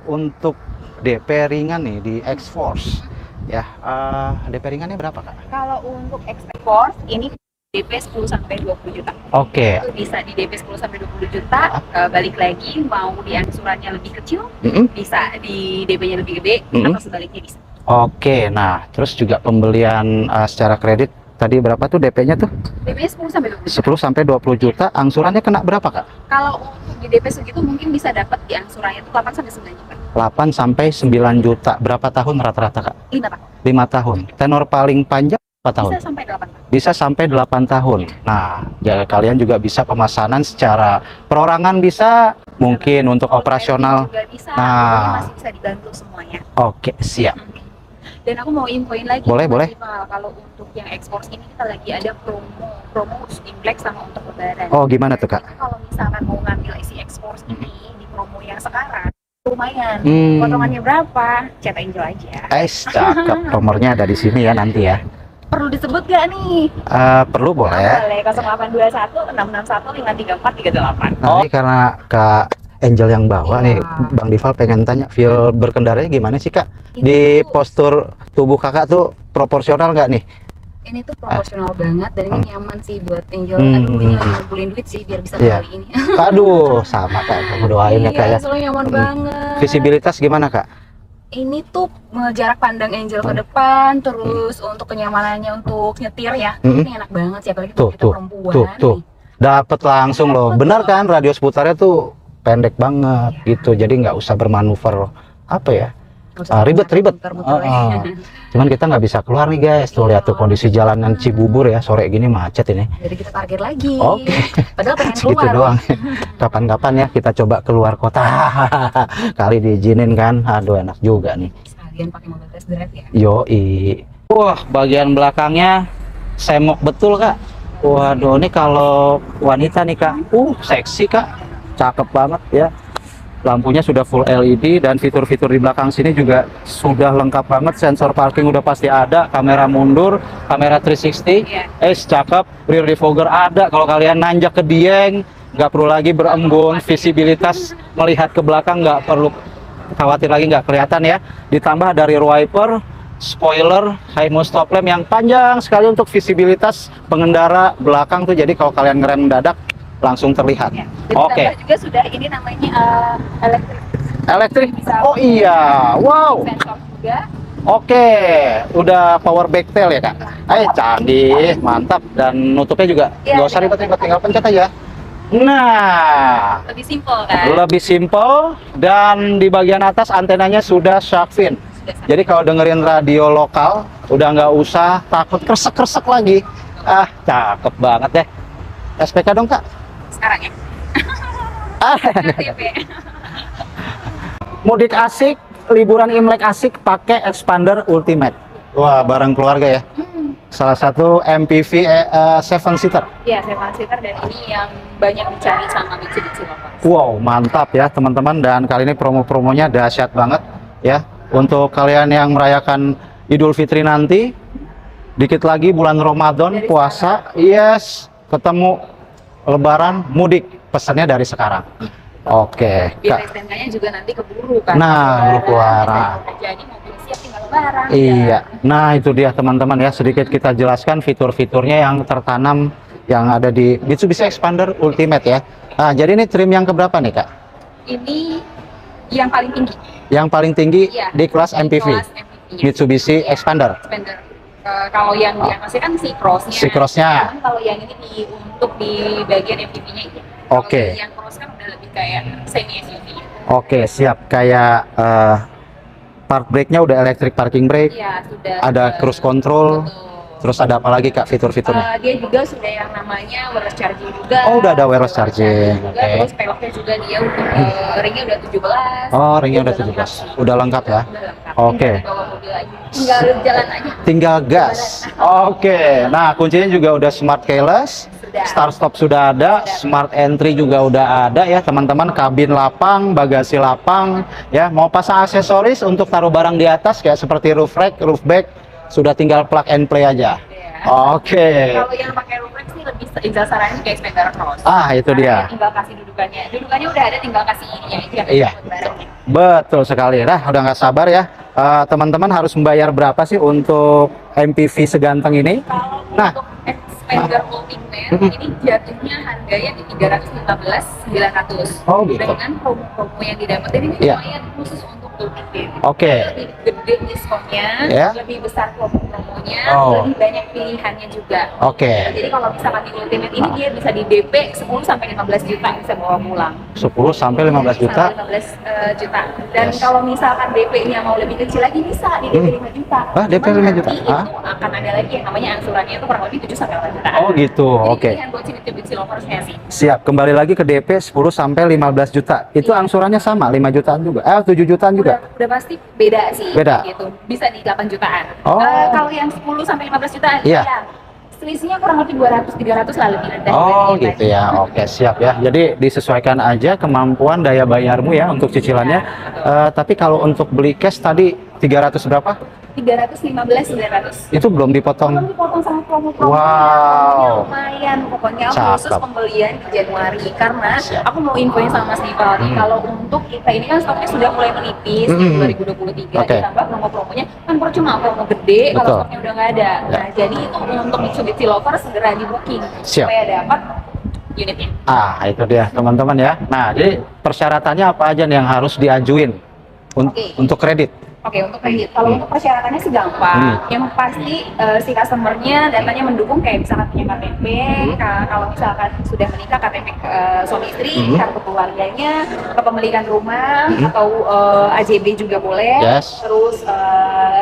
untuk DP ringan nih di X-Force ya, DP ringannya berapa Kak? Kalau untuk X-Force ini DP 10 sampai 20 juta. Oke. Itu bisa di DP 10 sampai 20 juta. Balik lagi mau di angsurannya lebih kecil, bisa di DP-nya lebih gede, atau sebaliknya bisa. Oke, nah terus juga pembelian secara kredit tadi berapa tuh DP-nya tuh? DP-nya 10 sampai 20 juta. 10 sampai 20 juta, angsurannya kena berapa Kak? Kalau untuk di DP segitu mungkin bisa dapat di angsurannya itu 8 sampai 9 juta. 8 sampai 9 juta. Berapa tahun rata-rata Kak? 5 tahun. 5 tahun. Tenor paling panjang berapa tahun? Bisa sampai 8 tahun. Bisa sampai 8 tahun. Nah, ya kalian juga bisa pemasanan secara perorangan bisa, mungkin untuk operasional. Juga bisa, nah, masih bisa dibantu semuanya. Oke, siap. Dan aku mau infoin lagi. Boleh. Kalau untuk yang X-Force ini kita lagi ada promo Imlek sama untuk Lebaran. Oh, gimana tuh Kak? Kalau misalkan mau ngambil isi X-Force ini di promo yang sekarang, lumayan. Potongannya berapa? Chat Angel aja. Cakep. Nomornya ada di sini ya nanti ya. Perlu disebut gak nih? Perlu boleh. Boleh, 0821 661 534 328. Nanti karena Kak Angel yang bawa nih, Bang Dival pengen tanya, feel berkendaranya gimana sih Kak? Di postur tubuh Kakak tuh proporsional nggak nih? Ini tuh proporsional banget dan ini nyaman sih buat Angel. Aduh, ini lagi ngumpulin duit sih biar bisa kali ini. Aduh, sama Kak, kamu doain ya Kak ya. Soalnya nyaman banget. Visibilitas gimana Kak? Ini tuh jarak pandang Angel ke depan, terus untuk kenyamanannya untuk nyetir ya, ini enak banget sih, apalagi untuk kita perempuan. Tuh. Dapat langsung loh. Benar kan, radius putarnya tuh pendek banget gitu, jadi nggak usah bermanuver apa ya, ribet-ribet. Cuman kita nggak bisa keluar nih guys, tuh lihat tuh kondisi jalanan Cibubur ya, sore gini macet ini. Jadi kita parkir lagi. Oke. Padahal pengen segitu keluar doang. Kapan-kapan ya kita coba keluar kota. Kali diizinin kan, aduh enak juga nih. Sekalian pakai mobil test drive ya. Yoi. Wah, bagian belakangnya semok betul Kak. Waduh, ini kalau wanita nih Kak, seksi Kak, cakep banget ya. Lampunya sudah full LED dan fitur-fitur di belakang sini juga sudah lengkap banget. Sensor parking udah pasti ada, kamera mundur, kamera 360, cakep. Rear defogger ada, kalau kalian nanjak ke Dieng nggak perlu lagi berembun, visibilitas melihat ke belakang nggak perlu khawatir lagi nggak kelihatan ya. Ditambah dari rear wiper, spoiler, high mount stop lamp yang panjang sekali untuk visibilitas pengendara belakang tuh, jadi kalau kalian ngerem mendadak langsung terlihat. Oke. Juga sudah ini namanya elektrik. Oh iya, wow. Sensor juga. Oke, udah power backtail ya Kak. Canggih, mantap, dan nutupnya juga nggak usah ribet-ribet, tinggal pencet aja. Nah, lebih simpel kan? Lebih simpel, dan di bagian atas antenanya sudah shark fin. Jadi kalau dengerin radio lokal udah nggak usah takut kresek-kresek lagi. Cakep banget deh. SPK dong Kak. Sekarang ya. Mudik asik, liburan Imlek asik pakai Expander Ultimate. Wah, barang keluarga ya. Salah satu MPV 7 seater. Iya, 7 seater, dan ini yang banyak dicari sama Mitsubishi Lovers. Wow, mantap ya teman-teman, dan kali ini promo-promonya dahsyat banget ya. Untuk kalian yang merayakan Idul Fitri nanti, dikit lagi bulan Ramadan, puasa, ketemu Lebaran, mudik, pesannya dari sekarang. Oke. Biar STNK-nya juga nanti keburu kan. Nah, buru keluar. Jadi mobil siap tinggal Lebaran. Iya. Nah, itu dia teman-teman ya, sedikit kita jelaskan fitur-fiturnya yang tertanam yang ada di Mitsubishi Expander Ultimate ya. Nah, jadi ini trim yang keberapa nih Kak? Ini yang paling tinggi. Yang paling tinggi di kelas MPV. Mitsubishi Expander. Kalau yang di atasnya kan si crossnya. Kalau yang ini untuk di bagian MPV-nya itu. Oke. Yang cross kan udah lebih kayak semi SUV. Oke, siap. Kayak park brake-nya udah electric parking brake. Iya, sudah. Ada cruise control. Betul. Terus ada apa lagi Kak fitur-fiturnya? Dia juga sudah yang namanya wireless charging juga. Oh, udah ada wireless charging. Terus peloknya juga dia udah ringnya udah 17. Oh, ringnya udah 17. Udah lengkap ya? Oke. Tinggal jalan aja. Tinggal gas. Oke. Nah, kuncinya juga udah smart keyless. Start stop sudah ada, smart entry juga udah ada ya teman-teman. Kabin lapang, bagasi lapang ya. Mau pasang aksesoris untuk taruh barang di atas kayak seperti roof rack, roof bag, sudah tinggal plug and play aja. Oke. Kalau yang pakai Rolex sih lebih Angel saranin kayak Xpander Cross. Itu dia. Tinggal kasih dudukannya. Dudukannya udah ada, tinggal kasih ininya aja. Iya. Betul sekali. Nah, udah nggak sabar ya. Teman-teman harus membayar berapa sih untuk MPV seganteng ini? Kalau Nah. untuk Xpander Ultimate ini jatuhnya harganya di 315.900. Oh, gitu. Dengan promo-promo yang didapetin ini Iya. lumayan khusus untuk Ultimate. Oke. Lebih gede diskonnya, Ya. lebih besar promonya, Oh. lebih banyak pilihannya juga. Oke. Jadi kalau misalkan di Ultimate ini dia bisa di DP 10 sampai 15 juta bisa bawa pulang. 10 sampai 15 juta. Sampai 15 juta. Dan Yes. kalau misalkan DP-nya mau lebih kecil lagi bisa di DP 5 juta. DP Cuman 5 juta? nanti itu akan ada lagi yang namanya angsurannya itu kurang lebih 7 sampai 8 juta. Oh gitu. Jadi Oke. pilihan buat Cibit Loversnya sih. Siap. Kembali lagi ke DP 10 sampai 15 juta. Itu angsurannya sama 5 jutaan juga. 7 jutaan juga. Udah pasti beda sih. Beda. Gitu. Bisa di 8 jutaan. Oh. Kalau yang 10 sampai 15 jutaan, Iya. ya, selisihnya kurang lebih 200-300 lah lebih rendah. Oh dibanding gitu yang ya. Oke, siap ya. Jadi disesuaikan aja kemampuan daya bayarmu ya untuk cicilannya. Tapi kalau untuk beli cash tadi 300 berapa? 315.900. Itu belum dipotong. Belum dipotong sama promo-promo. Wow. Lumayan pokoknya khusus Cakep. pembelian di Januari karena Siap. aku mau infoin sama Mas Dipal nih kalau untuk kita ini kan stoknya sudah mulai menipis di 2023 Oke. ditambah promo-promonya kan percuma promo gede kalau Betul. stoknya udah nggak ada. Ya. Nah, jadi itu untuk Mitsubishi Lover segera di booking Siap. supaya dapat unitnya. Itu dia teman-teman ya. Nah, jadi persyaratannya apa aja nih yang harus diajuin Oke. untuk kredit? Oke, untuk kredit. Kalau untuk persyaratannya sih gampang. Yang pasti si customernya datanya mendukung kayak misalkan punya KTP, kalau misalkan sudah menikah KTP suami istri, kartu keluarganya, kepemilikan rumah atau AJB juga boleh. Yes. Terus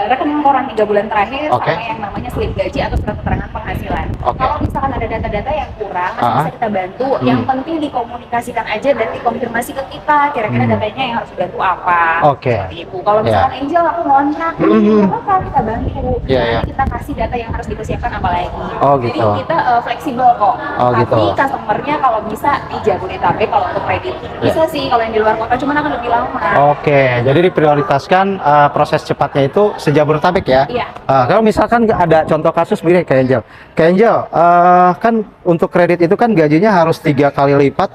rekening koran 3 bulan terakhir Oke. sama yang namanya slip gaji atau surat keterangan penghasilan. Oke. Kalau misalkan ada data-data yang kurang, masih bisa kita bantu. Yang penting dikomunikasikan aja dan dikonfirmasi ke kita kira-kira datanya yang harus dibantu apa. Oke. Seperti itu. Kalau misalkan Angel aku ngontrak, apa kita bantu. Iya, iya. Nanti kita kasih data yang harus dipersiapkan apa lagi. Oh, Jadi gitu. kita fleksibel kok. Oh, Tapi gitu. customernya kalau bisa di Jabodetabek kalau untuk kredit. Bisa sih kalau yang di luar kota cuman akan lebih lama. Oke, jadi diprioritaskan proses cepatnya itu sejabodetabek ya. Iya. Kalau misalkan ada contoh kasus begini kayak Angel, kan untuk kredit itu kan gajinya harus 3 kali lipat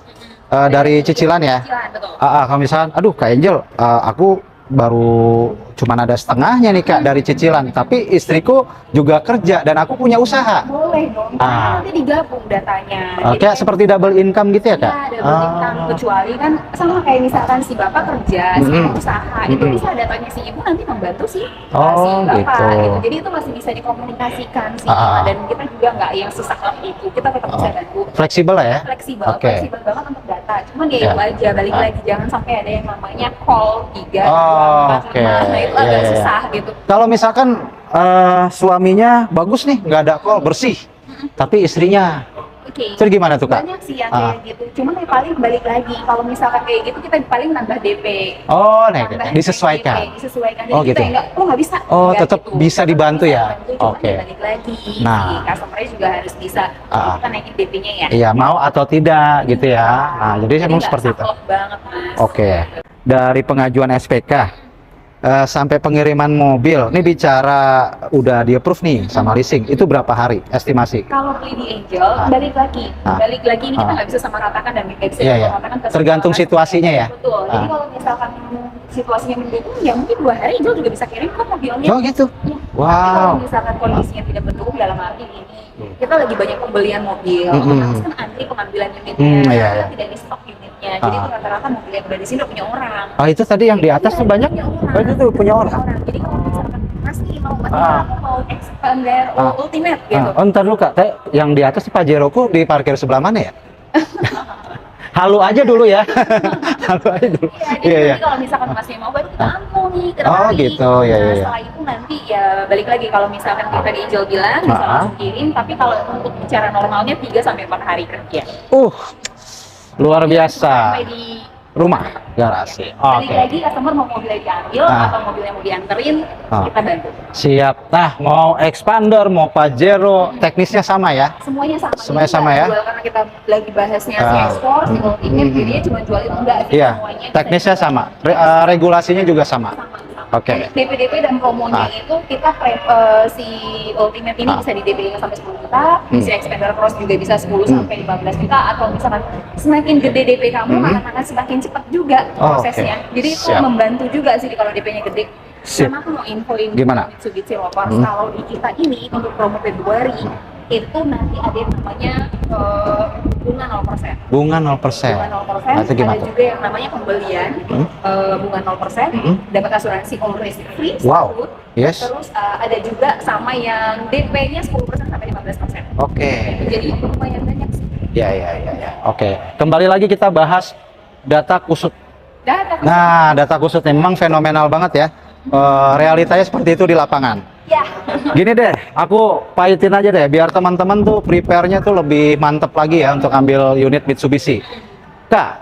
dari cicilan ya. Cicilan, betul. Kalau misalkan, aduh Kak Angel, aku baru cuman ada setengahnya nih Kak dari cicilan, tapi istriku juga kerja dan aku punya usaha. Boleh dong, karena nanti digabung datanya. Jadi Kayak seperti double income gitu ya Kak? Iya, double income. Kecuali kan sama kayak misalkan si bapak kerja, si ibu usaha, itu bisa datanya si ibu nanti membantu si bapak gitu. gitu. Jadi itu masih bisa dikomunikasikan sih, dan kita juga nggak yang sesaklek itu, kita tetap bisa bantu. Fleksibel lah ya? Fleksibel, Oke. fleksibel banget untuk data. Cuman ya itu aja, balik lagi jangan sampai ada yang namanya call 3, 2, 4, Oke. 5. Nah itu Iya, agak iya. susah gitu. Kalau misalkan suaminya bagus nih, nggak ada call, bersih, tapi istrinya, Oke. itu gimana tuh Kak? Banyak sih yang kayak gitu. Cuman ya paling balik lagi kalau misalkan kayak gitu kita paling nambah DP. Oh, Nambah disesuaikan. DP, disesuaikan. Oh, Jadi gitu. kita nggak bisa. Oh, Nggak tetap gitu. bisa Tetap dibantu bisa ya? bantu, cuman Oke. ya balik lagi. Nah. Si customer-nya juga harus bisa. Kita naikin DP-nya ya. Iya, mau atau tidak gitu ya. Nah, jadi emang nggak seperti itu. saklek banget, Mas. Oke. Dari pengajuan SPK sampai pengiriman mobil, ini bicara udah di approve nih sama leasing, itu berapa hari estimasi? Kalau beli di Angel, balik lagi ini kita nggak bisa sama ratakan dan nggak bisa Iya, iya. ratakan ke Tergantung semua situasinya ya? Betul. Jadi kalau misalkan situasinya mendukung, ya mungkin 2 hari Angel juga bisa kirim kok mobilnya. Oh gitu? Ya. Wow. Tapi kalau misalkan kondisinya tidak mendukung dalam arti ini, kita lagi banyak pembelian mobil, otomatis kan antri pengambilan unitnya, Iya, kita iya. tidak di stok unitnya. Jadi itu rata-rata mobil yang udah di sini udah punya orang. Itu tadi yang di atas tuh banyak? Oh, itu tuh punya orang. Jadi kalau misalkan masih mau Ah. mau Xpander Ultimate gitu. Ntar dulu Kak, yang di atas si Pajeroku diparkir sebelah mana ya? Halu aja dulu ya. Halu aja dulu. Jadi nanti kalau misalkan masih mau baru kita ampuh nih ke Oh, hari. gitu, iya, Nah, iya. setelah itu nanti ya balik lagi kalau misalkan kita di Angel bilang bisa langsung kirim, tapi kalau untuk bicara normalnya 3 sampai 4 hari kerja. Luar biasa. Sampai di Rumah, garasi. balik Oke. lagi customer mau mobilnya diambil atau mobilnya mau dianterin, kita bantu. Siap. Nah, mau Xpander, mau Pajero, teknisnya sama ya? Semuanya sama. Semuanya Jadi sama nggak ya? jual karena kita lagi bahasnya si ekspor, si ultimate, jadinya cuma jual itu enggak sih Iya. semuanya. Teknisnya sama. Regulasinya juga sama. Sama. Oke. DP dan promonya Ah. itu kita si Ultimate ini bisa di DP 5 sampai 10 juta, si Expander Cross juga bisa 10 sampai 15 juta, atau misalkan semakin gede DP kamu akan semakin cepat juga prosesnya. Jadi itu Siap. membantu juga sih kalau DP-nya gede. Sip. Sama aku mau infoin Gimana? Mitsubishi Lopas, kalau di kita ini untuk promo Februari itu nanti ada yang namanya bunga 0%. Bunga 0%. Bunga 0%, Nah, itu gimana ada tuh? juga yang namanya pembelian bunga 0%, dapat asuransi all risk free. Wow. setahun. Yes. Terus ada juga sama yang DP-nya 10% sampai 15%. Oke. Jadi lumayan banyak sih. Ya. Oke. Kembali lagi kita bahas data kusut. Nah, data kusut memang fenomenal banget ya. Realitanya seperti itu di lapangan. Ya. Gini deh, aku pahitin aja deh, biar teman-teman tuh prepare-nya tuh lebih mantep lagi ya untuk ambil unit Mitsubishi. Kak,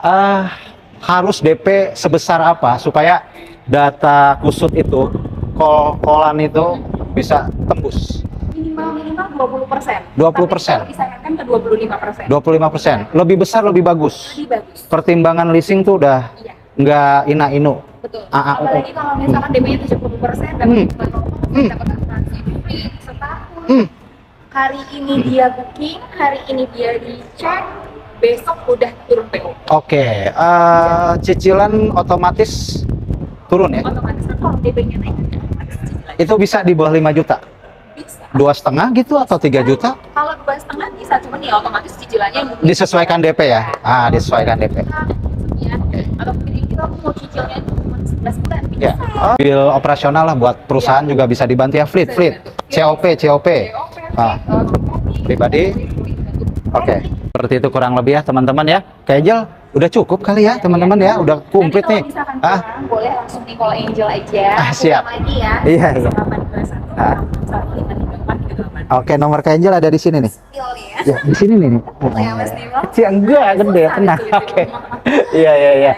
harus DP sebesar apa supaya data kusut itu, call-callan itu bisa tembus? Minimal 20%. 20%. Tapi disarankan ke 25%. 25%. Lebih besar lebih bagus. Lebih bagus. Pertimbangan leasing tuh udah Iya. nggak ina-inu. Betul. Ah, Apalagi kalau misalkan DP-nya 70%, dapat bunga 0%, dapat asuransi free setahun. Hari ini dia booking, hari ini dia dicek, besok udah turun PO. Oke, cicilan otomatis turun ya? Otomatis kan kalau DP-nya naik, otomatis cicilannya Itu bisa di bawah 5 juta? bisa. 2,5 gitu atau 3 juta? Kalau 2,5 bisa, cuman ya otomatis cicilannya mungkin Disesuaikan DP ya? Disesuaikan DP. ya. Atau mungkin kita mau cicilnya cuma 11 bulan bisa. Ya. Bil operasional lah buat perusahaan juga bisa dibantu ya, fleet. COP. Ah. Pribadi? Oke. Seperti itu kurang lebih ya teman-teman ya. Kayaknya udah cukup kali ya teman-teman ya, udah komplit nih. Nanti kalau misalkan kurang, boleh langsung di call Angel aja. Siap. Ulang lagi ya. Iya. 0821 Oke, nomor Kak Angel ada di sini nih. ya. Ya, di sini nih. Ya, Mas Nimo. Enggak, gede, tenang. Oke. Iya.